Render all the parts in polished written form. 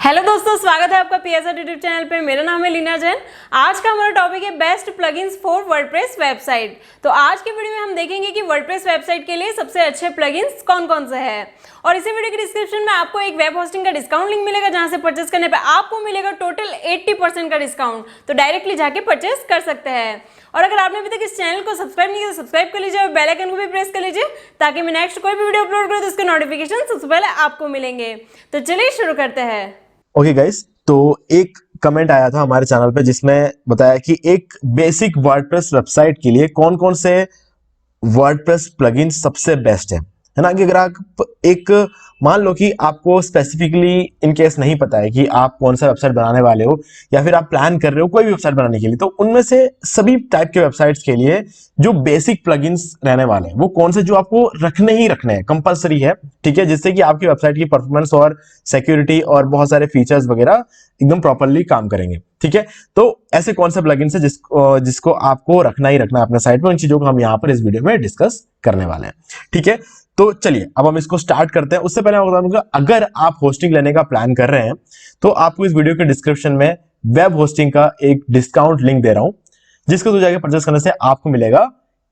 Hello दोस्तों, स्वागत है आपका पीएसआर यूट्यूब चैनल पे। मेरा नाम है लीना जैन। आज का हमारा टॉपिक है best plugins for WordPress website. तो आज के वीडियो में हम देखेंगे कि वर्डप्रेस वेबसाइट के लिए सबसे अच्छे प्लगइन्स कौन कौन से हैं। और इसी वीडियो के डिस्क्रिप्शन में आपको एक वेब होस्टिंग का डिस्काउंट लिंक मिलेगा, जहां से परचेस करने पे आपको मिलेगा टोटल 80% का डिस्काउंट। तो डायरेक्टली जाके परचेस कर सकते हैं। और अगर आपने अभी तक इस चैनल को सब्सक्राइब नहीं किया तो सब्सक्राइब कर लीजिए और बेल आइकन को भी प्रेस कर लीजिए, ताकि मैं नेक्स्ट कोई भी वीडियो अपलोड करूँ तो उसके नोटिफिकेशन सबसे पहले आपको मिलेंगे। तो चलिए शुरू करते हैं। ओके गाइस, तो एक कमेंट आया था हमारे चैनल पे जिसमें बताया कि एक बेसिक वर्डप्रेस वेबसाइट के लिए कौन कौन से वर्डप्रेस प्लगइन सबसे बेस्ट है ना। कि अगर आप एक मान लो कि आपको स्पेसिफिकली इन केस नहीं पता है कि आप कौन सा वेबसाइट बनाने वाले हो या फिर आप प्लान कर रहे हो कोई भी वेबसाइट बनाने के लिए, तो उनमें से सभी टाइप के वेबसाइट्स के लिए जो बेसिक प्लगइन्स रहने वाले हैं वो कौन से जो आपको रखने ही रखने हैं, कंपलसरी है, ठीक है, जिससे कि आपकी वेबसाइट की परफॉर्मेंस और सिक्योरिटी और बहुत सारे फीचर्स वगैरह एकदम प्रॉपरली काम करेंगे। ठीक है, तो ऐसे कौन से प्लगइन्स है जिसको आपको रखना ही रखना है अपने साइट में, उन चीजों को हम यहाँ पर इस वीडियो में डिस्कस करने वाले हैं। ठीक है, तो चलिए अब हम इसको स्टार्ट करते हैं। उससे पहले मैं बता दूंगा, अगर आप होस्टिंग लेने का प्लान कर रहे हैं तो आपको इस वीडियो के डिस्क्रिप्शन में वेब होस्टिंग का एक डिस्काउंट लिंक दे रहा हूं, जिसको तो जाके परचेस करने से आपको मिलेगा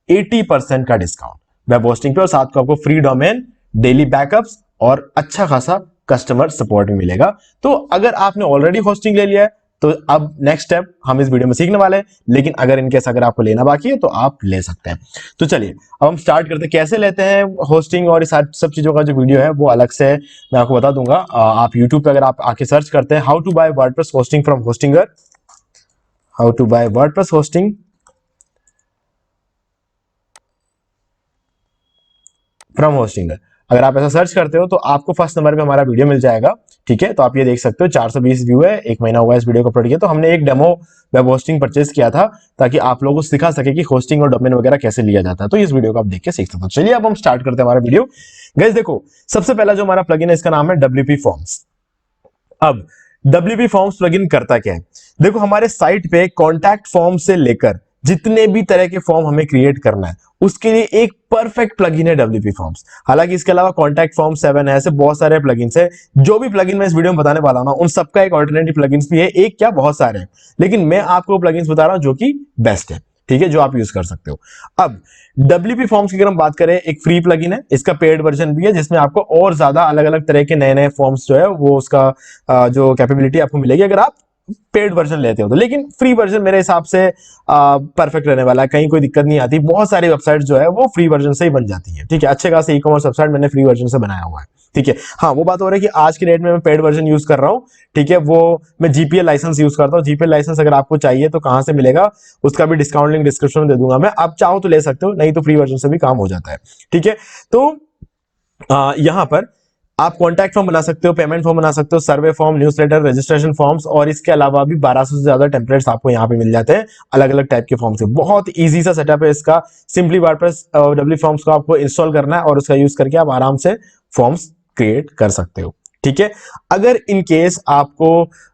80% का डिस्काउंट वेब होस्टिंग पे, और साथ को आपको फ्री डोमेन, डेली बैकअप्स और अच्छा खासा कस्टमर सपोर्ट भी मिलेगा। तो अगर आपने ऑलरेडी होस्टिंग ले लिया है तो अब नेक्स्ट स्टेप हम इस वीडियो में सीखने वाले हैं, लेकिन अगर इनकेस अगर आपको लेना बाकी है तो आप ले सकते हैं। तो चलिए अब हम स्टार्ट करते हैं कैसे लेते हैं होस्टिंग, और इस सब चीजों का जो वीडियो है वो अलग से मैं आपको बता दूंगा। आप यूट्यूब पे अगर आप आके सर्च करते हैं how to buy WordPress hosting from Hostinger, how to buy WordPress hosting from Hostinger, अगर आप ऐसा सर्च करते हो तो आपको फर्स्ट नंबर पे हमारा वीडियो मिल जाएगा। ठीक है, तो आप ये देख सकते हो 420 व्यू है, 1 महीना हुआ इस वीडियो को अपलोड किया। तो हमने एक डेमो वेब होस्टिंग परचेस किया था ताकि आप लोगों को सिखा सके कि होस्टिंग और डोमेन वगैरह कैसे लिया जाता है। तो इस वीडियो को आप देख के सीख सकते हो। चलिए अब हम स्टार्ट करते हैं हमारा वीडियो। गाइस देखो, सबसे पहला जो हमारा प्लगइन है इसका नाम है WP फॉर्म्स। अब WP फॉर्म्स प्लगइन करता क्या है, देखो हमारे साइट पे कॉन्टैक्ट फॉर्म से लेकर जितने भी तरह के फॉर्म हमें क्रिएट करना है उसके लिए एक परफेक्ट प्लगइन है WP फॉर्म्स। हालांकि इसके अलावा कॉन्टैक्ट फॉर्म 7 है, ऐसे बहुत सारे प्लगइन्स है। जो भी प्लगइन मैं इस वीडियो में बताने वाला हूं ना, उन सबका एक ऑल्टरनेटिव प्लगइन्स भी है, एक क्या बहुत सारे हैं, लेकिन मैं आपको प्लगइन्स बता रहा हूं जो कि बेस्ट है। ठीक है, जो आप यूज कर सकते हो। अब WP फॉर्म्स की अगर हम बात करें, एक फ्री प्लगइन है, इसका पेड वर्जन भी है जिसमें आपको और ज्यादा अलग अलग तरह के नए नए फॉर्म्स जो है वो उसका जो कैपेबिलिटी आपको मिलेगी अगर आप पेड वर्जन लेते हो तो। लेकिन फ्री वर्जन मेरे हिसाब से परफेक्ट रहने वाला है, कहीं कोई दिक्कत नहीं आती। बहुत सारी वेबसाइट जो है वो फ्री वर्जन से ही बन जाती है। ठीक है, अच्छे खासे ई-कॉमर्स वेबसाइट मैंने फ्री वर्जन से बनाया हुआ है। ठीक है, हाँ वो बात हो रही है कि आज की डेट में मैं पेड वर्जन यूज कर रहा हूँ। ठीक है, वो मैं GPL लाइसेंस यूज करता हूँ। GPL लाइसेंस अगर आपको चाहिए तो कहां से मिलेगा, उसका भी डिस्काउंट लिंक डिस्क्रिप्शन में दे दूंगा मैं, आप चाहो तो ले सकते हो, नहीं तो फ्री वर्जन से भी काम हो जाता है। ठीक है, तो यहां पर आप कॉन्टैक्ट फॉर्म बना सकते हो, पेमेंट फॉर्म बना सकते हो, सर्वे फॉर्म, न्यूज़लेटर, रजिस्ट्रेशन फॉर्म्स, और इसके अलावा भी 1200 से ज्यादा टेम्पलेट्स आपको यहाँ पे मिल जाते हैं अलग अलग टाइप के फॉर्म से। बहुत इजी सा सेटअप है इसका। सिंपली वर्डप्रेस WP फॉर्म्स को आपको इंस्टॉल करना है और उसका यूज करके आप आराम से फॉर्म्स क्रिएट कर सकते हो। ठीक है, अगर इन केस आपको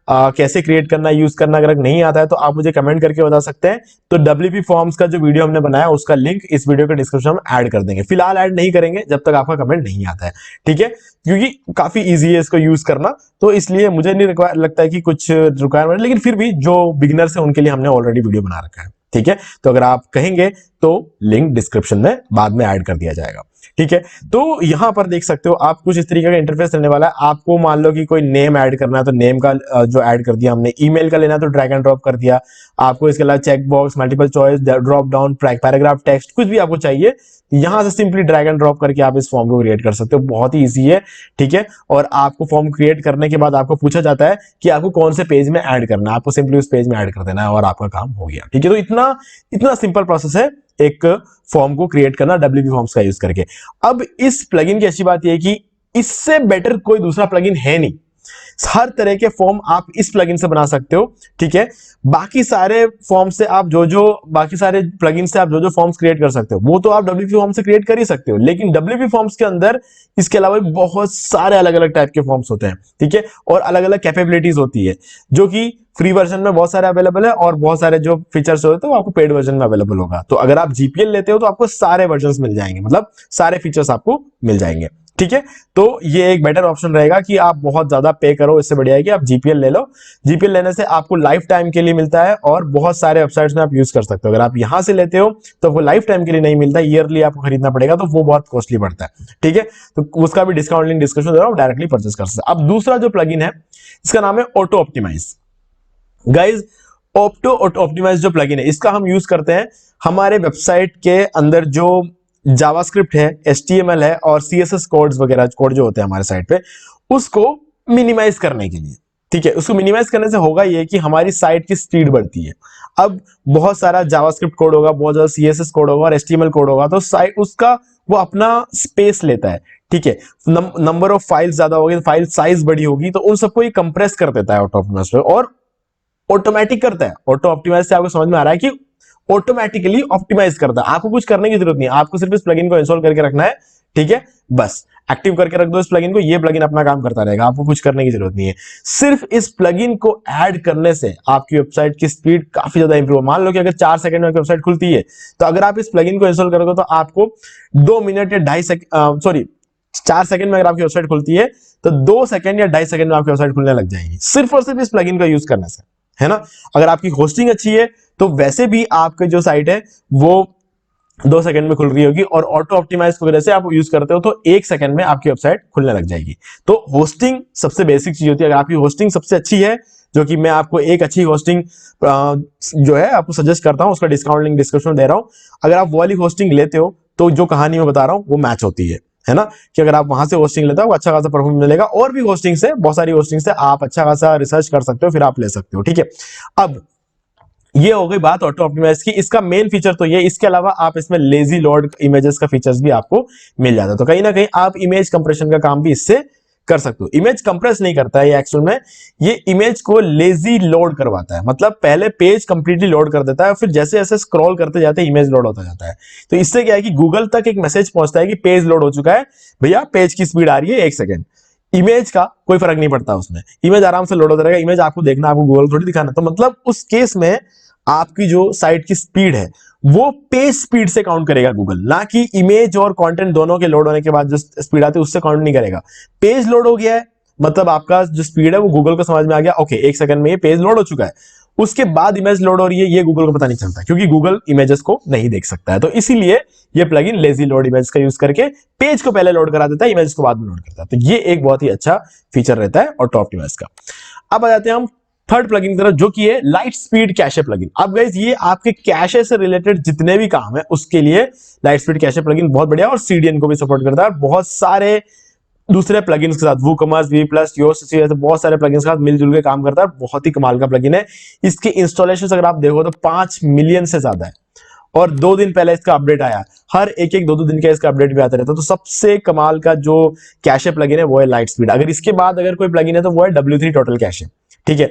कैसे क्रिएट करना, यूज करना अगर नहीं आता है तो आप मुझे कमेंट करके बता सकते हैं। तो WP फॉर्म्स का जो वीडियो हमने बनाया उसका लिंक इस वीडियो के डिस्क्रिप्शन में ऐड कर देंगे। फिलहाल ऐड नहीं करेंगे जब तक आपका कमेंट नहीं आता है। ठीक है, क्योंकि काफी इजी है इसको यूज करना, तो इसलिए मुझे नहीं लगता है कि कुछ रिक्वायरमेंट, लेकिन फिर भी जो बिगिनर्स है उनके लिए हमने ऑलरेडी वीडियो बना रखा है। ठीक है, तो अगर आप कहेंगे तो लिंक डिस्क्रिप्शन में बाद में ऐड कर दिया जाएगा। ठीक है, तो यहां पर देख सकते हो आप कुछ इस तरीके का इंटरफेस रहने वाला है। आपको मान लो कि कोई नेम ऐड करना है तो नेम का जो ऐड कर दिया हमने, ईमेल का लेना है तो ड्रैग एंड ड्रॉप कर दिया आपको। इसके अलावा check box, multiple choice, drop down, paragraph text, कुछ भी आपको चाहिए यहां से सिंपली ड्रैग एंड ड्रॉप करके आप इस फॉर्म को क्रिएट कर सकते हो। बहुत ही इजी है। ठीक है, और आपको फॉर्म क्रिएट करने के बाद आपको पूछा जाता है कि आपको कौन से पेज में ऐड करना है, आपको सिंपली उस पेज में ऐड कर देना है और आपका काम हो गया। ठीक है, तो इतना सिंपल प्रोसेस है एक फॉर्म को क्रिएट करना WP फॉर्म्स का यूज करके। अब इस प्लगइन की अच्छी बात यह है कि इससे बेटर कोई दूसरा प्लगइन है नहीं। हर तरह के फॉर्म आप इस प्लगइन से बना सकते हो। ठीक है, बाकी सारे फॉर्म से आप बाकी सारे प्लगइन से आप जो फॉर्म्स क्रिएट कर सकते हो वो तो आप WP फॉर्म से क्रिएट कर ही सकते हो, लेकिन WP फॉर्म्स के अंदर इसके अलावा बहुत सारे अलग अलग टाइप के फॉर्म्स होते हैं। ठीक है, और अलग अलग कैपेबिलिटीज होती है जो कि फ्री वर्जन में बहुत सारे अवेलेबल है और बहुत सारे जो फीचर्स होते हैं वो आपको पेड वर्जन में अवेलेबल होगा। तो अगर आप GPL लेते हो तो आपको सारे वर्जन मिल जाएंगे, मतलब सारे फीचर्स आपको मिल जाएंगे। ठीक है, तो ये एक बेटर ऑप्शन रहेगा कि आप बहुत ज्यादा पे करो, इससे बढ़िया है कि आप जीपीएल ले लो। जीपीएल लेने से आपको लाइफ टाइम के लिए मिलता है और बहुत सारे वेबसाइट्स में आप यूज कर सकते हो। अगर आप यहां से लेते हो तो वो लाइफ टाइम के लिए नहीं मिलता, ईयरली आपको खरीदना पड़ेगा, तो वो बहुत कॉस्टली पड़ता है। ठीक है, तो उसका भी डिस्काउंट लिंक डिस्क्रिप्शन दे रहा हूं, डायरेक्टली परचेस कर सकते हैं। अब दूसरा जो प्लगइन है इसका नाम है Autoptimize. Guys Autoptimize जो प्लगइन है इसका हम यूज करते हैं हमारे वेबसाइट के अंदर जो जावास्क्रिप्ट है, एचटीएमएल है और सीएसएस कोड्स वगैरह कोड जो होते हैं हमारे साइट पे, उसको मिनिमाइज करने के लिए। ठीक है, उसको मिनिमाइज करने से होगा ये कि हमारी साइट की स्पीड बढ़ती है। अब बहुत सारा जावास्क्रिप्ट कोड होगा, बहुत ज्यादा सीएसएस कोड होगा और एचटीएमएल कोड होगा, तो साइट उसका वो अपना स्पेस लेता है। ठीक है, नंबर ऑफ फाइल्स ज्यादा होगी, फाइल साइज बड़ी होगी, तो उन सबको ये कंप्रेस कर देता है ऑटो ऑप्टिमाइज और ऑटोमेटिक करता है। ऑटो ऑप्टिमाइज से आपको समझ में आ रहा है कि ऑटोमेटिकली ऑप्टिमाइज करता है, आपको कुछ करने की जरूरत नहीं है, आपको सिर्फ इस प्लगइन को इंस्टॉल करके रखना है। ठीक है, बस एक्टिव करके रख दो इस प्लगइन को, ये प्लगइन अपना काम करता रहेगा, आपको कुछ करने की जरूरत नहीं है। सिर्फ इस प्लगइन को ऐड करने से आपकी वेबसाइट की स्पीड काफी ज्यादा इंप्रूव। मान लो कि अगर 4 सेकंड में वेबसाइट खुलती है, तो अगर आप इस प्लगइन को इंस्टॉल करोगे तो आपको 2 मिनट या 2.5 सेकंड, सॉरी 4 सेकंड में अगर आपकी वेबसाइट खुलती है तो 2 सेकंड या 2.5 सेकंड में आपकी वेबसाइट खुलने लग जाएगी, सिर्फ और सिर्फ इस प्लगइन का यूज करने से, है ना। अगर आपकी होस्टिंग अच्छी है तो वैसे भी आपकी जो साइट है वो 2 सेकंड में खुल रही होगी, और ऑटो ऑप्टिमाइज की वजह से आप यूज करते हो तो 1 सेकंड में आपकी वेबसाइट खुलने लग जाएगी। तो होस्टिंग सबसे बेसिक चीज होती है। अगर आपकी होस्टिंग सबसे अच्छी है, जो कि मैं आपको एक अच्छी होस्टिंग जो है आपको सजेस्ट करता हूं, उसका डिस्काउंट लिंक डिस्क्रिप्शन में दे रहा हूं। अगर आप वो वाली होस्टिंग लेते हो तो जो कहानी मैं बता रहा हूं वो मैच होती है ना, कि अगर आप वहां से होस्टिंग लेते हो अच्छा खासा परफॉर्मेंस मिलेगा, और भी होस्टिंग से, बहुत सारी होस्टिंग से आप अच्छा खासा रिसर्च कर सकते हो, फिर आप ले सकते हो। ठीक है, अब ये हो गई बात ऑटो ऑप्टिमाइज की। इसका मेन फीचर तो ये, इसके अलावा आप इसमें लेजी लोड इमेजेस का फीचर्स भी आपको मिल जाता है, तो कहीं ना कहीं आप इमेज कंप्रेशन का काम भी इससे कर सकते हो। इमेज कंप्रेस नहीं करता है ये एक्चुअल में, ये इमेज को लेजी लोड करवाता है, मतलब पहले पेज कंप्लीटली लोड कर देता है, फिर जैसे जैसे स्क्रॉल करते जाते इमेज लोड होता जाता है। तो इससे क्या है कि गूगल तक एक मैसेज पहुंचता है कि पेज लोड हो चुका है भैया, पेज की स्पीड आ रही है 1 सेकंड। इमेज का कोई फर्क नहीं पड़ता उसमें, इमेज आराम से लोड होता रहेगा, इमेज आपको देखना, आपको गूगल थोड़ी दिखाना। तो मतलब उस केस में आपकी जो साइट की स्पीड है वो पेज स्पीड से काउंट करेगा गूगल, ना कि इमेज और कंटेंट दोनों के लोड होने के बाद जो स्पीड आती है उससे काउंट नहीं करेगा। पेज लोड हो गया है मतलब आपका जो स्पीड है वो गूगल को समझ में आ गया, ओके 1 सेकंड में ये पेज लोड हो चुका है। उसके बाद इमेज लोड हो रही है ये गूगल को पता नहीं चलता, क्योंकि गूगल इमेजेस को नहीं देख सकता है। तो इसीलिए ये प्लगइन लेजी लोड इमेज का यूज करके पेज को पहले लोड करा देता है, इमेज को बाद में लोड करता है। तो ये एक बहुत ही अच्छा फीचर रहता है ऑटो ऑप्टिमाइज का। अब आ जाते हैं हम थर्ड प्लगइन की तरफ, जो कि है लाइट स्पीड कैशे प्लगइन। अब गाइस ये आपके कैशे से रिलेटेड जितने भी काम है उसके लिए लाइट स्पीड कैशे प्लगइन बहुत बढ़िया, और सीडीएन को भी सपोर्ट करता है, बहुत सारे दूसरे प्लगइन्स के साथ, वूकॉमर्स, वी+, योस्ट, ऐसे बहुत सारे प्लगइन्स के साथ मिलजुल के काम करता है। बहुत ही कमाल का प्लगइन है। इसके इंस्टॉलेशन अगर आप देखो तो 5 मिलियन से ज्यादा है, और 2 दिन पहले इसका अपडेट आया, हर एक 2 दिन का इसका अपडेट भी आता रहता है। तो सबसे कमाल का जो कैशे प्लगइन है वो है लाइट स्पीड। अगर इसके बाद अगर कोई प्लगइन है तो वो है W3 टोटल कैशे। ठीक है,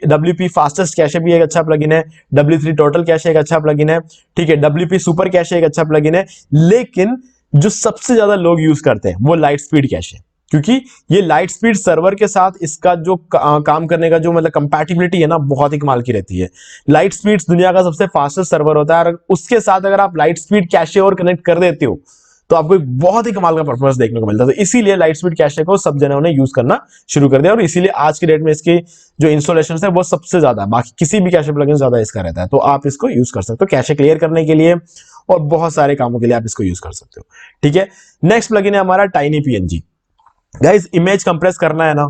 WP फास्टेस्ट कैशे भी एक अच्छा प्लगइन है, W3 टोटल कैशे एक अच्छा प्लगइन है। ठीक है, WP सुपर कैशे एक अच्छा प्लगइन है, लेकिन जो सबसे ज्यादा लोग यूज करते हैं वो लाइट स्पीड कैशे, क्योंकि ये लाइट स्पीड सर्वर के साथ इसका जो काम करने का जो मतलब कंपैटिबिलिटी है ना, बहुत ही कमाल की रहती है। लाइट स्पीड दुनिया का सबसे फास्टेस्ट सर्वर होता है, और उसके साथ अगर आप लाइट स्पीड कैशे और कनेक्ट कर देते हो तो आपको एक बहुत ही कमाल का परफॉर्मेंस देखने को मिलता है। तो इसीलिए लाइट स्पीड कैशे को सब जनों ने यूज करना शुरू कर दिया, और इसीलिए आज की डेट में इसकी जो इंस्टॉलेशन है वो सबसे ज्यादा, बाकी किसी भी कैशे प्लगइन ज्यादा इसका रहता है। तो आप इसको यूज कर सकते हो कैशे क्लियर करने के लिए, और बहुत सारे कामों के लिए आप इसको यूज कर सकते हो। ठीक है, नेक्स्ट प्लगइन है हमारा tiny PNG. Guys image compress करना है ना,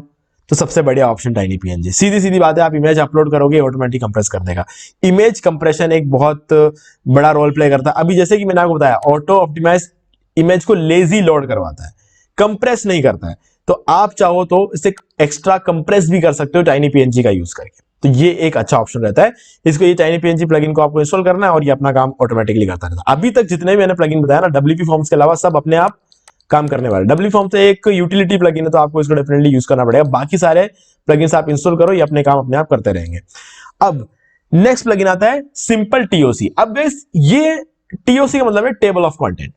तो सबसे बढ़िया ऑप्शन टाइनी पीएनजी। सीधी सीधी बात है, आप इमेज अपलोड करोगे ऑटोमेटिक कंप्रेस कर देगा। इमेज कंप्रेशन एक बहुत बड़ा रोल प्ले करता है। अभी जैसे कि मैंने आपको बताया, ऑटो ऑप्टिमाइज इमेज को लेजी लोड करवाता है, कंप्रेस नहीं करता है। तो आप चाहो तो इसे एक्स्ट्रा कंप्रेस भी कर सकते हो टाइनी पीएनजी का यूज करके। तो ये एक अच्छा ऑप्शन रहता है। इसको ये टाइनी पीएनजी प्लगइन को आपको इंस्टॉल करना है, और ये अपना काम ऑटोमेटिकली करता रहता है। अभी तक जितने भी मैंने प्लगइन बताया ना, WP फॉर्म्स के अलावा सब अपने आप काम करने वाले। WP फॉर्म्स एक यूटिलिटी प्लगइन है, तो आपको इसको डेफिनेटली यूज करना पड़ेगा। बाकी सारे प्लगइन्स आप इंस्टॉल करो, ये अपने काम अपने आप करते रहेंगे। अब नेक्स्ट प्लगइन आता है सिंपल टीओसी। अब गाइस ये टीओसी का मतलब है टेबल ऑफ कंटेंट।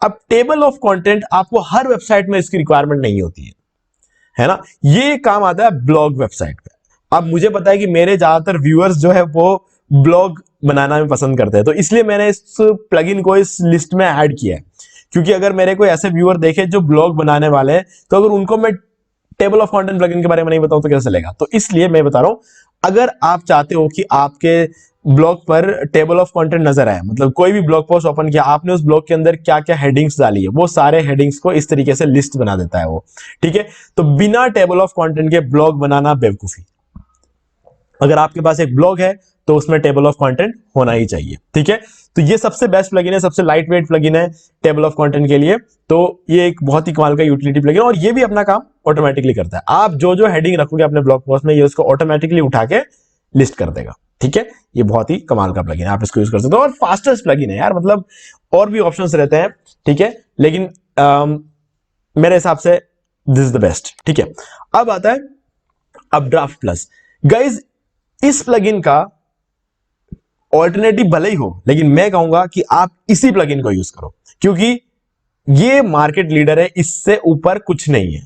अब टेबल ऑफ कंटेंट आपको हर वेबसाइट में इसकी रिक्वायरमेंट नहीं होती है ना। ये काम आता है ब्लॉग वेबसाइट पे। अब मुझे पता है कि मेरे ज्यादातर व्यूअर्स जो है वो ब्लॉग बनाना में पसंद करते हैं, तो इसलिए मैंने इस प्लगइन को इस लिस्ट में ऐड किया है। क्योंकि अगर मेरे कोई ऐसे व्यूअर देखे जो ब्लॉग बनाने वाले हैं, तो अगर उनको मैं टेबल ऑफ कंटेंट प्लगइन के बारे में नहीं बताऊं तो कैसे चलेगा। तो इसलिए मैं बता रहा हूं, अगर आप चाहते हो कि आपके ब्लॉग पर टेबल ऑफ कंटेंट नजर आए, मतलब कोई भी ब्लॉग पोस्ट ओपन किया आपने, उस ब्लॉग के अंदर क्या क्या हेडिंग्स डाली है, वो सारे हेडिंग्स को इस तरीके से लिस्ट बना देता है वो, ठीक है। तो बिना टेबल ऑफ कंटेंट के ब्लॉग बनाना बेवकूफी। अगर आपके पास एक ब्लॉग है तो उसमें टेबल ऑफ कंटेंट होना ही चाहिए, ठीक है। तो ये सबसे बेस्ट प्लगइन है, सबसे लाइट वेट प्लगइन है टेबल ऑफ कंटेंट के लिए। तो ये एक बहुत ही कमाल का यूटिलिटी प्लगइन है और ये भी अपना काम ऑटोमेटिकली करता है। आप जो जो हेडिंग रखोगे अपने ब्लॉग पोस्ट में, ये उसको ऑटोमेटिकली उठा के लिस्ट कर देगा, ठीक है। ये बहुत ही कमाल का प्लगइन है, आप इसको यूज कर सकते हो और फास्टेस्ट प्लगइन है यार, मतलब और भी ऑप्शंस रहते हैं, ठीक है, लेकिन मेरे हिसाब से दिस इज द बेस्ट, ठीक है। अब आता है अपड्राफ्ट प्लस। गाइज इस प्लगइन का ऑल्टरनेटिव भले ही हो, लेकिन मैं कहूंगा कि आप इसी प्लगइन को यूज करो, क्योंकि ये मार्केट लीडर है, इससे ऊपर कुछ नहीं है।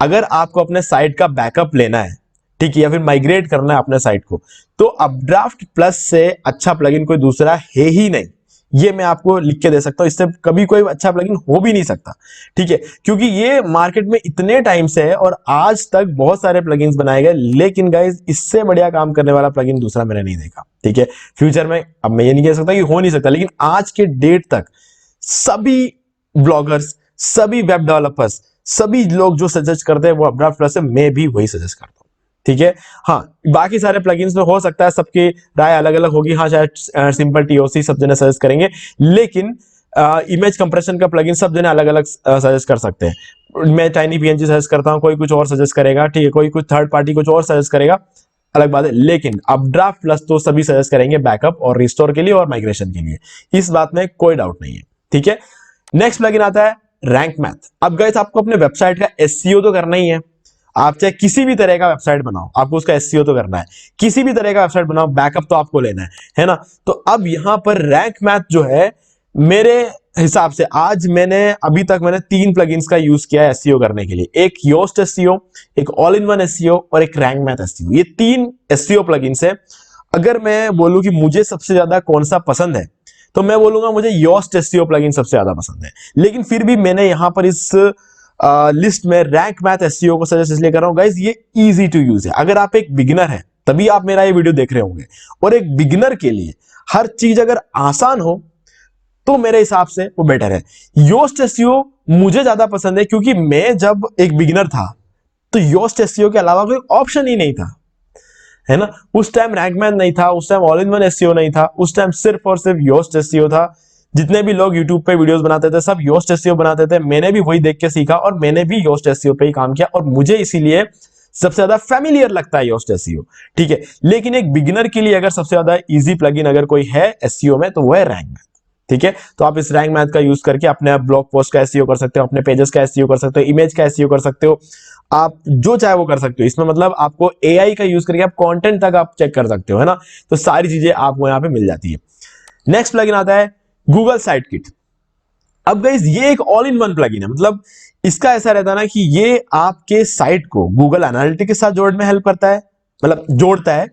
अगर आपको अपने साइट का बैकअप लेना है, ठीक है, या फिर माइग्रेट करना है अपने साइट को, तो अपड्राफ्ट प्लस से अच्छा प्लगइन कोई दूसरा है ही नहीं। ये मैं आपको लिख के दे सकता हूं, इससे कभी कोई अच्छा प्लगइन हो भी नहीं सकता, ठीक है, क्योंकि ये मार्केट में इतने टाइम से है और आज तक बहुत सारे प्लगइन्स बनाए गए, लेकिन गाइस इससे बढ़िया काम करने वाला प्लगइन दूसरा मैंने नहीं देखा, ठीक है। फ्यूचर में अब मैं ये नहीं कह सकता कि हो नहीं सकता, लेकिन आज के डेट तक सभी ब्लॉगर्स, सभी वेब डेवलपर्स, सभी लोग जो सजेस्ट करते हैं वो अपड्राफ्ट प्लस है, मैं भी वही सजेस्ट करता हूं, ठीक है। हाँ, बाकी सारे प्लगइन्स में हो सकता है सबकी राय अलग अलग होगी, हाँ शायद सिंपल टीओसी सब जने सजेस्ट करेंगे, लेकिन इमेज कंप्रेशन का प्लगइन सब जने अलग अलग सजेस्ट कर सकते हैं। मैं टाइनी पीएनजी सजेस्ट करता हूं, कोई कुछ और सजेस्ट करेगा, ठीक है, कोई कुछ थर्ड पार्टी कुछ और सजेस्ट करेगा, अलग बात है, लेकिन अपड्राफ्ट प्लस तो सभी सजेस्ट करेंगे बैकअप और रिस्टोर के लिए और माइग्रेशन के लिए, इस बात में कोई डाउट नहीं है, ठीक है। नेक्स्ट प्लगइन आता है रैंक मैथ। अब गाइस आपको अपने वेबसाइट का एसईओ तो करना ही है, आप चाहे किसी भी तरह का वेबसाइट बनाओ, आपको उसका एसईओ तो करना है, किसी भी तरह का वेबसाइट बनाओ, बैकअप तो आपको लेना है ना। तो अब यहां पर रैंक मैथ जो है, मेरे हिसाब से आज अभी तक मैंने 3 प्लगइन्स का यूज किया है एसईओ करने के लिए, एक योस्ट एसईओ, एक ऑल इन वन एसईओ और एक रैंक मैथ एसईओ। ये 3 एसईओ प्लगइन्स है। अगर मैं बोलूं कि मुझे सबसे ज्यादा कौन सा पसंद है, तो मैं बोलूंगा मुझे योस्ट एसईओ प्लगइन सबसे ज्यादा पसंद है, लेकिन फिर भी मैंने यहां पर इस लिस्ट में रैंक मैथ एसईओ को सजेस्ट इसलिए कर रहा हूं गाइस, ये इजी टू यूज है। अगर आप एक बिगिनर है तभी आप मेरा ये वीडियो देख रहे होंगे, और एक बिगिनर के लिए हर चीज अगर आसान हो तो मेरे हिसाब से वो बेटर है। योस्ट एसईओ मुझे ज्यादा पसंद है, क्योंकि मैं जब एक बिगिनर था तो योस्ट एसईओ के अलावा कोई ऑप्शन ही नहीं था, है ना। उस टाइम रैंक मैथ नहीं था, उस time all in one SEO नहीं था, उस टाइम सिर्फ और सिर्फ योस्ट एसईओ था। जितने भी लोग YouTube पे वीडियोस बनाते थे सब योस्ट एसईओ बनाते थे, मैंने भी वही देख के सीखा और मैंने भी योस्ट एसईओ पे ही काम किया, और मुझे इसीलिए सबसे ज्यादा फैमिलियर लगता है योस्ट एसईओ, ठीक है। लेकिन एक बिगिनर के लिए अगर सबसे ज्यादा इजी प्लगइन अगर कोई है एसईओ में तो वो है रैंक मैथ, ठीक है। तो आप इस रैंक मैथ का यूज करके अपने ब्लॉग पोस्ट का एसईओ कर सकते हो, अपने पेजेस का एसईओ कर सकते हो, इमेज का एसईओ कर सकते हो, आप जो चाहे वो कर सकते हो। इसमें मतलब आपको एआई का यूज करके आप कंटेंट तक आप चेक कर सकते हो, है ना। तो सारी चीजें आपको यहाँ पे मिल जाती है। नेक्स्ट प्लगइन आता है गूगल साइट किट। अब गाइस ये एक ऑल इन वन प्लगइन है, मतलब इसका ऐसा रहता है ना कि ये आपके साइट को गूगल एनालिटिक्स के साथ जोड़ने में हेल्प करता है, मतलब जोड़ता है,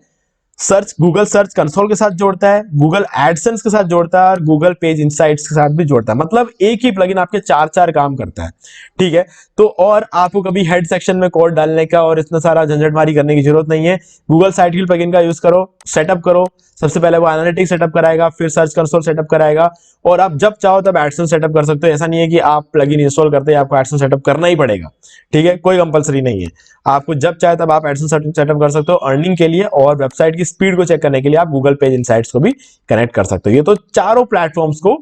गूगल सर्च कंसोल के साथ जोड़ता है, गूगल एडसेंस के साथ जोड़ता है और गूगल पेज इंसाइट्स के साथ भी जोड़ता है। मतलब एक ही प्लगइन आपके 4 काम करता है, ठीक है। तो और आपको कभी हेड सेक्शन में कोड डालने का और इतना सारा झंझटमारी करने की जरूरत नहीं है। गूगल साइट किट प्लगइन का यूज करो, सेटअप करो, सबसे पहले वो एनालिटिक्स सेटअप कराएगा, फिर सर्च कंसोल सेटअप कराएगा, और आप जब चाहो तब एडसेंस सेटअप कर सकते हो। ऐसा नहीं है कि आप प्लगइन इंस्टॉल करते हैं आपको एडसेंस सेटअप करना ही पड़ेगा, ठीक है, कोई कंपलसरी नहीं है। आपको जब चाहे तब आप एडसेंस सेटअप कर सकते हो अर्निंग के लिए, और वेबसाइट की स्पीड को चेक करने के लिए आप गूगल पेज इनसाइट्स को भी कनेक्ट कर सकते हो। ये तो चारों प्लेटफॉर्म्स को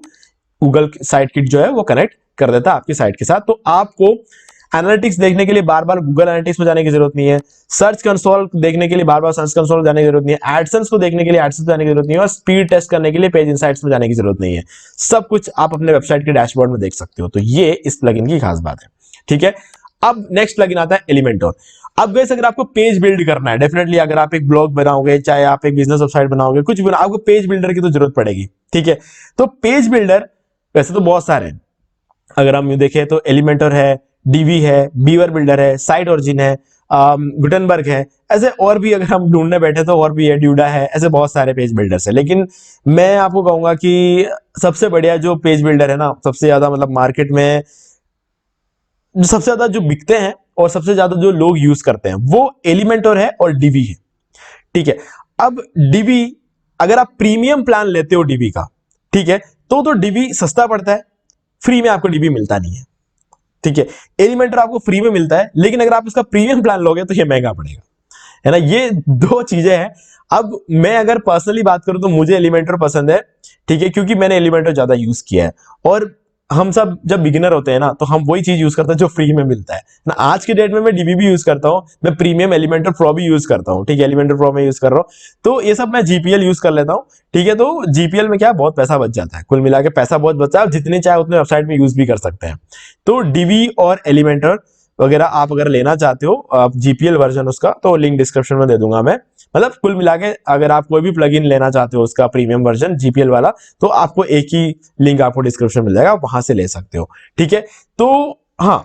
गूगल साइट किट जो है वो कनेक्ट कर देता है आपकी साइट के साथ। तो आपको एनालिटिक्स देखने के लिए बार बार गूगल एनालिटिक्स में जाने की जरूरत नहीं है, सर्च कंसोल देखने के लिए बार बार सर्च कंसोल जाने की जरूरत नहीं है, एडसेंस को देखने के लिए एडसेंस जाने की जरूरत नहीं है, और स्पीड टेस्ट करने के लिए पेज इनसाइट्स में जाने की जरूरत नहीं है। सब कुछ आप अपने वेबसाइट के डैशबोर्ड में देख सकते हो। तो ये इस प्लगइन की खास बात है, ठीक है। अब नेक्स्ट प्लगइन आता है एलिमेंटोर। अब गाइस अगर आपको पेज बिल्ड करना है, डेफिनेटली अगर आप एक ब्लॉग बनाओगे, चाहे आप एक बिजनेस वेबसाइट बनाओगे, कुछ भी बनाओ, आपको पेज बिल्डर की तो जरूरत पड़ेगी, ठीक है। तो पेज बिल्डर वैसे तो बहुत सारे हैं, अगर हम देखें तो एलिमेंटोर है, डीवी है, बीवर बिल्डर है, साइट ओरिजिन है, गुटेनबर्ग है, ऐसे और भी अगर हम ढूंढने बैठे तो और भी है, ड्यूडा है, ऐसे बहुत सारे पेज बिल्डर्स है। लेकिन मैं आपको कहूंगा कि सबसे बढ़िया जो पेज बिल्डर है ना, सबसे ज्यादा मतलब मार्केट में जो सबसे ज्यादा जो बिकते हैं और सबसे ज्यादा जो लोग यूज करते हैं वो एलिमेंटर है और डीबी है। ठीक है, अब डीबी अगर आप प्रीमियम प्लान लेते हो डीबी का, ठीक है, तो डीबी सस्ता पड़ता है, फ्री में आपको डीबी मिलता नहीं है। ठीक है, एलिमेंटर आपको फ्री में मिलता है, लेकिन अगर आप इसका प्रीमियम प्लान लोगे तो ये महंगा पड़ेगा, है ना। ये दो चीजें हैं। अब मैं अगर पर्सनली बात करूं तो मुझे एलिमेंटर पसंद है, ठीक है, क्योंकि मैंने एलिमेंटर ज्यादा यूज किया है। और हम सब जब बिगिनर होते हैं ना, तो हम वही चीज यूज करते हैं जो फ्री में मिलता है ना। आज के डेट में मैं डीबी भी यूज करता हूं, मैं प्रीमियम एलिमेंटर प्रो भी यूज करता हूं। ठीक है, एलिमेंटर प्रो में यूज कर रहा हूं, तो ये सब मैं जीपीएल यूज कर लेता हूं। ठीक है, तो जीपीएल में क्या बहुत पैसा बच जाता है, कुल मिला के पैसा बहुत बचता है, आप जितने चाहे उतने वेबसाइट में यूज भी कर सकते हैं। तो डीबी और एलिमेंटर वगैरह आप अगर लेना चाहते हो जीपीएल वर्जन उसका, तो लिंक डिस्क्रिप्शन में दे दूंगा मैं। मतलब कुल मिला के अगर आप कोई भी प्लगइन लेना चाहते हो उसका प्रीमियम वर्जन जीपीएल वाला, तो आपको एक ही लिंक आपको डिस्क्रिप्शन मिल जाएगा, आप वहां से ले सकते हो। ठीक है, तो हाँ,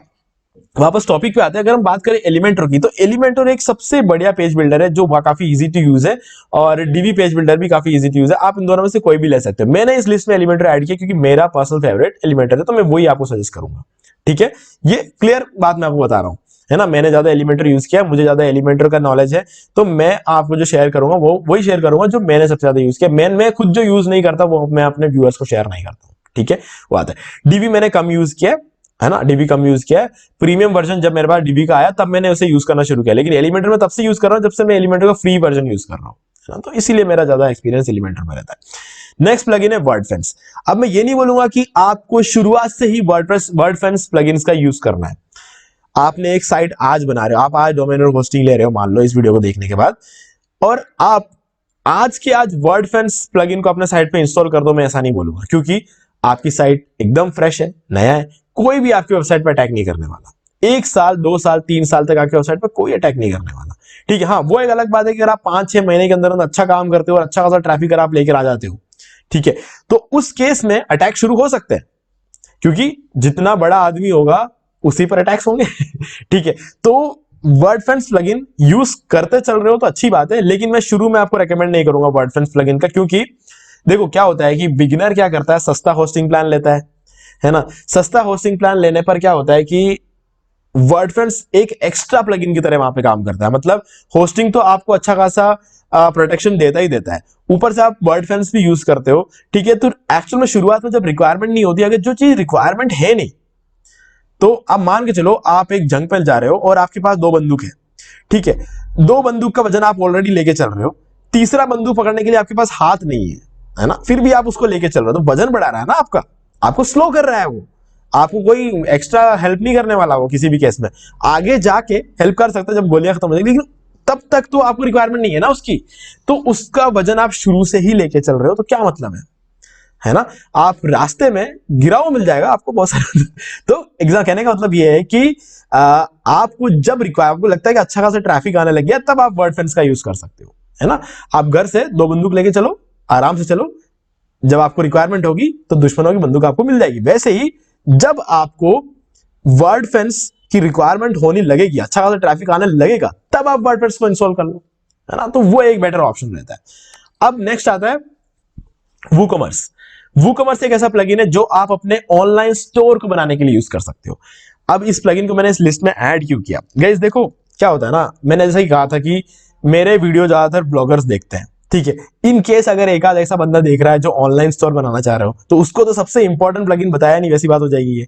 वापस टॉपिक पे आते हैं। अगर हम बात करें एलिमेंटर की, तो एलिमेंटर एक सबसे बढ़िया पेज बिल्डर है जो काफी इजी टू यूज है, और डीबी पेज बिल्डर भी काफी इजी टू यूज है। आप इन दोनों में से कोई भी ले सकते हो। मैंने इस लिस्ट में एलिमेंटर ऐड किया क्योंकि मेरा पर्सनल फेवरेट एलिमेंटर है, तो मैं वही आपको सजेस्ट करूंगा। ठीक है, ये क्लियर बात मैं आपको बता रहा हूं, है ना। मैंने ज्यादा एलिमेंटर यूज किया, मुझे ज्यादा एलिमेंटर का नॉलेज है, तो मैं आपको जो शेयर करूंगा वो वही शेयर करूंगा जो मैंने सबसे ज्यादा यूज किया। मैं खुद जो यूज नहीं करता वो मैं अपने व्यूअर्स को शेयर नहीं करता हूं। ठीक है, वो आता है। डीबी मैंने कम यूज किया है ना, डीबी कम यूज किया है। प्रीमियम वर्जन जब मेरे पास डीबी का आया तब मैंने उसे यूज करना शुरू किया, लेकिन एलिमेंटर में तब से यूज कर रहा हूं जब से मैं एलिमेंटर का फ्री वर्जन यूज कर रहा हूं, है ना। तो इसीलिए मेरा ज्यादा एक्सपीरियंस एलिमेंटर में रहता है। नेक्स्ट प्लगइन है वर्डफेंस। अब मैं ये नहीं बोलूंगा कि आपको शुरुआत से ही वर्डफेंस प्लगइन्स का यूज करना है। आपने एक साइट आज बना रहे हो, आप आज डोमेन और होस्टिंग ले रहे हो, मान लो इस वीडियो को देखने के बाद, और आप आज के आज वर्डफेंस प्लगइन को अपने साइट पे इंस्टॉल कर दो, मैं ऐसा नहीं बोलूंगा, क्योंकि आपकी साइट एकदम फ्रेश है, नया है, कोई भी आपकी वेबसाइट पर अटैक नहीं करने वाला। 1 साल 2 साल 3 साल तक आपकी वेबसाइट पर कोई अटैक नहीं करने वाला। ठीक है, हाँ, वो एक अलग बात है कि अगर आप 5-6 महीने के अंदर अच्छा काम करते हो और अच्छा खासा ट्रैफिक अगर आप लेकर आ जाते हो, ठीक है, तो उस केस में अटैक शुरू हो सकते हैं, क्योंकि जितना बड़ा आदमी होगा उसी पर अटैक्स होंगे। ठीक है, तो वर्डफेंस प्लगइन यूज करते चल रहे हो तो अच्छी बात है, लेकिन मैं शुरू में आपको रेकमेंड नहीं करूंगा वर्डफेंस प्लगइन का, क्योंकि देखो क्या होता है कि बिगिनर क्या करता है, सस्ता होस्टिंग प्लान लेता है ना। सस्ता होस्टिंग प्लान लेने पर क्या होता है कि वर्डफेंस एक एक्स्ट्रा प्लगइन की तरह वहां पे काम करता है। मतलब होस्टिंग तो आपको अच्छा खासा प्रोटेक्शन देता ही देता है, ऊपर से आप वर्डफेंस भी यूज करते हो। ठीक है, तो एक्चुअल में शुरुआत में जब रिक्वायरमेंट नहीं होती, अगर जो चीज रिक्वायरमेंट है नहीं, तो आप मान के चलो आप एक जंग पर जा रहे हो और आपके पास 2 बंदूक है। ठीक है, 2 बंदूक का वजन आप ऑलरेडी लेके चल रहे हो, तीसरा बंदूक पकड़ने के लिए आपके पास हाथ नहीं है ना, फिर भी आप उसको लेके चल रहे हो, तो वजन बढ़ा रहा है ना आपका, आपको स्लो कर रहा है वो, आपको कोई एक्स्ट्रा हेल्प नहीं करने वाला वो किसी भी केस में। आगे जाके हेल्प कर सकता है जब गोलियां खत्म हो जाएगी, लेकिन तब तक तो आपको रिक्वायरमेंट नहीं है ना उसकी, तो उसका वजन आप शुरू से ही लेके चल रहे हो, तो क्या मतलब है ना। आप रास्ते में गिरा हुआ मिल जाएगा आपको बहुत सारा। तो एग्जाम कहने का मतलब ये है कि आपको जब आपको लगता है कि अच्छा खासा ट्रैफिक आने लग गया, तब आप वर्डफेंस का यूज कर सकते हो, है ना। आप घर से 2 बंदूक लेके चलो, आराम से चलो, जब आपको रिक्वायरमेंट होगी तो दुश्मनों की बंदूक आपको मिल जाएगी। वैसे ही जब आपको वर्डफेंस की रिक्वायरमेंट होने लगेगी, अच्छा खासा ट्रैफिक आने लगेगा, तब आप वर्डफेंस को इंस्टॉल कर लो, है ना। तो वो एक बेटर ऑप्शन रहता है। अब नेक्स्ट आता है वूकॉमर्स। वूकॉमर्स एक ऐसा प्लगइन है जो आप अपने ऑनलाइन स्टोर को बनाने के लिए यूज कर सकते हो। अब इस प्लगइन को मैंने इस लिस्ट में ऐड क्यों किया, गाइस देखो क्या होता है ना, मैंने जैसे ही कहा था कि मेरे वीडियो ज्यादातर ब्लॉगर्स देखते हैं। ठीक है, इन केस अगर एक आध ऐसा बंदा देख रहा है जो ऑनलाइन स्टोर बनाना चाह रहे हो, तो उसको तो सबसे इंपॉर्टेंट प्लगइन बताया नहीं, वैसी बात हो जाएगी। ये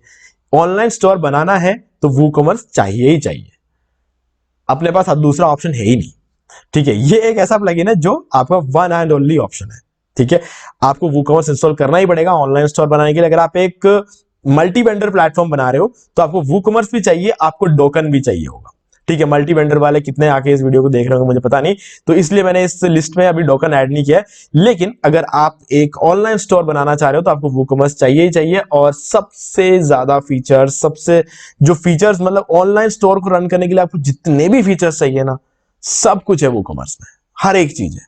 ऑनलाइन स्टोर बनाना है तो वूकॉमर्स चाहिए ही चाहिए, अपने पास दूसरा ऑप्शन है ही नहीं। ठीक है, ये एक ऐसा प्लगइन है जो आपका वन एंड ओनली ऑप्शन है। ठीक है, आपको वूकॉमर्स इंस्टॉल करना ही पड़ेगा ऑनलाइन स्टोर बनाने के लिए। अगर आप एक मल्टी वेंडर प्लेटफॉर्म बना रहे हो तो आपको वूकॉमर्स भी चाहिए, आपको डोकन भी चाहिए होगा। ठीक है, मल्टी वेंडर वाले कितने आके इस वीडियो को देख रहे होंगे मुझे पता नहीं, तो इसलिए मैंने इस लिस्ट में अभी डोकन ऐड नहीं किया है। लेकिन अगर आप एक ऑनलाइन स्टोर बनाना चाह रहे हो तो आपको वूकॉमर्स चाहिए ही चाहिए, और सबसे ज्यादा फीचर्स, सबसे जो फीचर्स मतलब ऑनलाइन स्टोर को रन करने के लिए आपको जितने भी फीचर्स चाहिए ना, सब कुछ है वूकॉमर्स में, हर एक चीज है।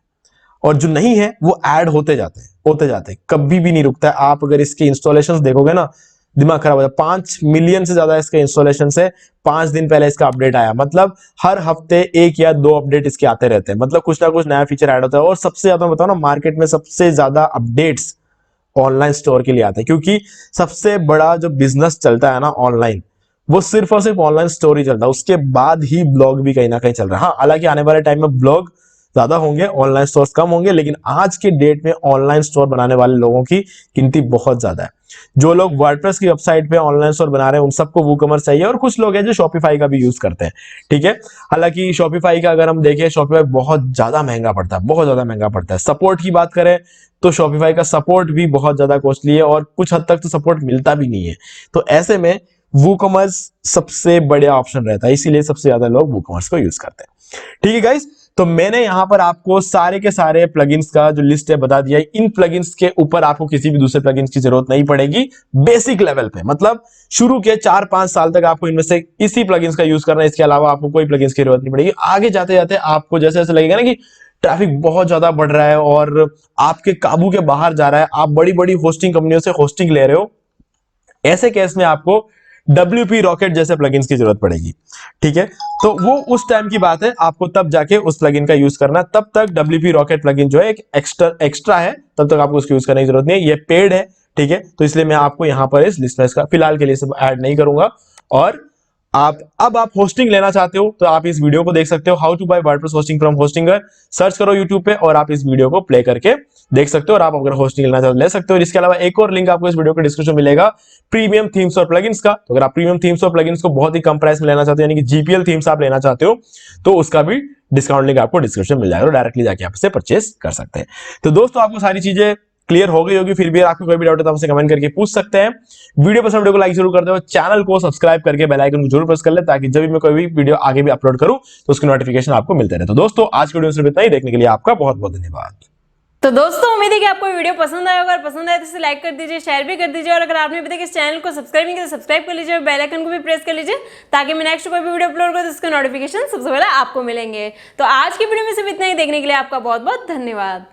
और जो नहीं है वो ऐड होते जाते हैं, कभी भी नहीं रुकता है। आप अगर इसके इंस्टॉलेशंस देखोगे ना, दिमाग खराब हो जाए। 5 मिलियन से ज्यादा इसके इंस्टॉलेशन से 5 दिन पहले इसका अपडेट आया। मतलब हर हफ्ते 1 या 2 अपडेट इसके आते रहते हैं। मतलब कुछ ना कुछ नया फीचर ऐड होता है। और सबसे ज्यादा बताओ ना, मार्केट में सबसे ज्यादा अपडेट्स ऑनलाइन स्टोर के लिए आता है, क्योंकि सबसे बड़ा जो बिजनेस चलता है ना ऑनलाइन, वो सिर्फ और सिर्फ ऑनलाइन स्टोर ही चलता है। उसके बाद ही ब्लॉग भी कहीं ना कहीं चल रहा है। हाँ, हालांकि आने वाले टाइम में ब्लॉग ज्यादा होंगे, ऑनलाइन स्टोर्स कम होंगे, लेकिन आज के डेट में ऑनलाइन स्टोर बनाने वाले लोगों की गिनती बहुत ज्यादा है। जो लोग वर्डप्रेस की वेबसाइट पे ऑनलाइन स्टोर बना रहे हैं, उन सबको वूकॉमर्स चाहिए। और कुछ लोग हैं जो शॉपिफाई का भी यूज करते हैं, ठीक है। हालांकि शॉपिफाई का अगर हम देखें, शॉपिफाई बहुत ज्यादा महंगा पड़ता है, बहुत ज्यादा महंगा पड़ता है। सपोर्ट की बात करें तो शॉपिफाई का सपोर्ट भी बहुत ज्यादा कॉस्टली है, और कुछ हद तक तो सपोर्ट मिलता भी नहीं है। तो ऐसे में वूकॉमर्स सबसे बढ़िया ऑप्शन रहता है, इसीलिए सबसे ज्यादा लोग वूकॉमर्स को यूज करते हैं। ठीक है गाइस, तो मैंने यहां पर आपको सारे के सारे प्लगइन्स का जो लिस्ट है बता दिया है। इन प्लगइन्स के ऊपर आपको किसी भी दूसरे प्लगइन्स की जरूरत नहीं पड़ेगी बेसिक लेवल पे। मतलब शुरू के 4-5 साल तक आपको इनमें से इसी प्लगइन्स का यूज करना है, इसके अलावा आपको कोई प्लगइन्स की जरूरत नहीं पड़ेगी। आगे जाते जाते आपको जैसे जैसे लगेगा ना कि ट्रैफिक बहुत ज्यादा बढ़ रहा है और आपके काबू के बाहर जा रहा है, आप बड़ी बड़ी होस्टिंग कंपनियों से होस्टिंग ले रहे हो, ऐसे केस में आपको WP रॉकेट जैसे प्लगइन्स की जरूरत पड़ेगी। ठीक है, तो वो उस टाइम की बात है, आपको तब जाके उस प्लगइन का यूज करना। तब तक WP रॉकेट प्लगइन जो है एक एक्स्ट्रा है, तब तक आपको उसको यूज करने की जरूरत नहीं है। ये पेड है, ठीक है, तो इसलिए मैं आपको यहां पर इस लिस्ट में इसका फिलहाल के लिए सब ऐड नहीं करूंगा। और आप होस्टिंग लेना चाहते हो तो आप इस वीडियो को देख सकते हो, how to buy WordPress hosting from Hostinger. Search करो यूट्यूब पे और आप इस वीडियो को प्ले करके देख सकते हो, और आप अगर होस्टिंग लेना चाहते हो ले सकते हो। इसके अलावा एक और लिंक आपको इस वीडियो के डिस्क्रिप्शन में मिलेगा, प्रीमियम थीम्स और प्लगइन्स का। तो अगर आप प्रीमियम थीम्स और प्लगइन्स को बहुत ही कम प्राइस में लेना चाहते हो, यानी कि GPL थीम्स आप लेना चाहते हो, तो उसका भी डिस्काउंट लिंक आपको डिस्क्रिप्शन में मिल जाएगा, डायरेक्टली जाके आप इसे परचेस कर सकते हैं। तो दोस्तों, आपको सारी चीजें क्लियर हो गई होगी। फिर भी आपको कोई भी डाउट है तो हमसे कमेंट करके पूछ सकते हैं। वीडियो पसंद, वीडियो को लाइक जरूर कर दो, चैनल को सब्सक्राइब करके बेल आइकन को जरूर प्रेस कर ले, ताकि जब भी मैं कोई भी वीडियो आगे भी अपलोड करूं तो उसकी नोटिफिकेशन आपको मिलते रहे। तो दोस्तों, आज की वीडियो सिर्फ इतना ही। देखने के लिए आपका बहुत बहुत धन्यवाद। तो दोस्तों, उम्मीद है कि आपको वीडियो पसंद आया होगा। और पसंद आए तो इसे लाइक कर दीजिए, शेयर भी कर दीजिए, और अगर आपने अभी तक इस चैनल को सब्सक्राइब नहीं किया तो सब्सक्राइब कर लीजिए और बेल आइकन को भी प्रेस कर लीजिए, ताकि मैं नेक्स्ट कोई भी वीडियो अपलोड करूं तो उसके नोटिफिकेशन सबसे पहले आपको मिलेंगे। तो आज की वीडियो में सिर्फ इतना ही। देखने के लिए आपका बहुत बहुत धन्यवाद।